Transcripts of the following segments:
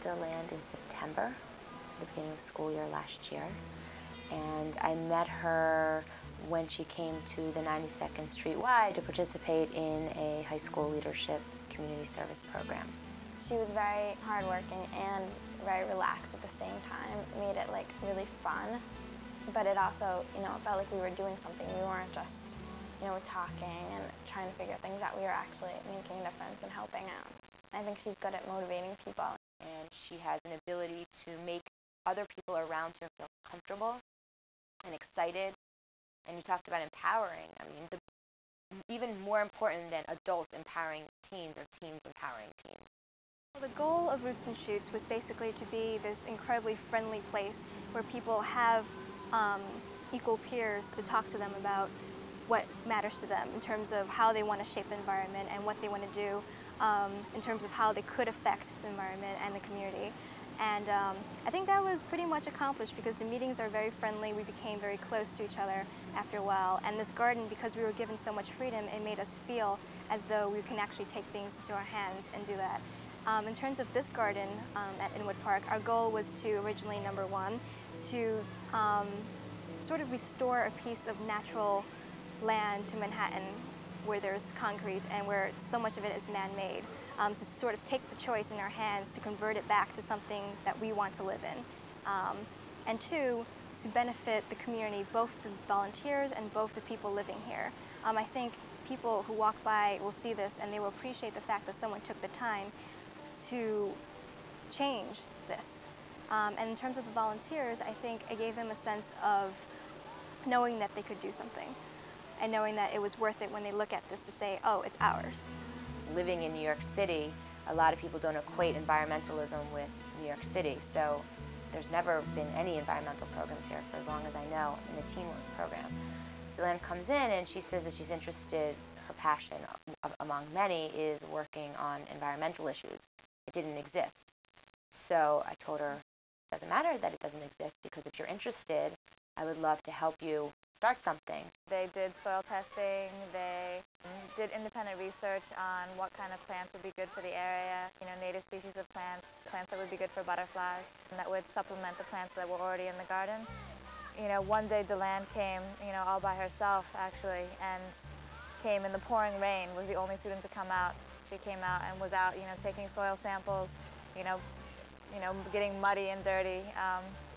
Deland in September, the beginning of the school year last year. And I met her when she came to the 92nd Street Y to participate in a high school leadership community service program. She was very hardworking and very relaxed at the same time. It made it like really fun, but it also, felt like we were doing something. We weren't just, talking and trying to figure things out. We were actually making a difference and helping out. I think she's good at motivating people. And she has an ability to make other people around her feel comfortable and excited. And you talked about empowering. I mean, even more important than adults empowering teens or teens empowering teens. Well, the goal of Roots and Shoots was basically to be this incredibly friendly place where people have equal peers to talk to them about what matters to them in terms of how they want to shape the environment and what they want to do in terms of how they could affect the environment and the community. And I think that was pretty much accomplished because the meetings are very friendly. We became very close to each other after a while. And this garden, because we were given so much freedom, it made us feel as though we can actually take things into our hands and do that. In terms of this garden at Inwood Park, our goal was to originally, number one, to sort of restore a piece of natural land to Manhattan where there's concrete and where so much of it is man-made, to sort of take the choice in our hands to convert it back to something that we want to live in. And two, to benefit the community, both the volunteers and both the people living here. I think people who walk by will see this and they will appreciate the fact that someone took the time to change this. And in terms of the volunteers, I think it gave them a sense of knowing that they could do something and knowing that it was worth it when they look at this to say, oh, it's ours. Living in New York City, a lot of people don't equate environmentalism with New York City, so there's never been any environmental programs here for as long as I know in the Teen Work program. Deland comes in and she says that she's interested, her passion among many is working on environmental issues. It didn't exist. So I told her, it doesn't matter that it doesn't exist because if you're interested, I would love to help you start something. They did soil testing, they did independent research on what kind of plants would be good for the area, native species of plants, plants that would be good for butterflies, and that would supplement the plants that were already in the garden. One day Deland came, all by herself actually, and came in the pouring rain, was the only student to come out. She came out and was out, taking soil samples, getting muddy and dirty.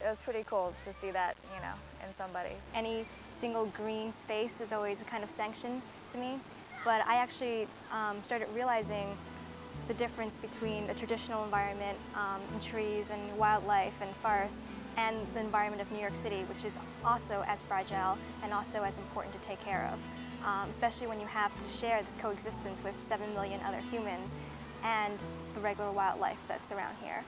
It was pretty cool to see that, in somebody. Any single green space is always a kind of sanction to me, but I actually started realizing the difference between a traditional environment and trees and wildlife and forests and the environment of New York City, which is also as fragile and also as important to take care of, especially when you have to share this coexistence with 7 million other humans and the regular wildlife that's around here.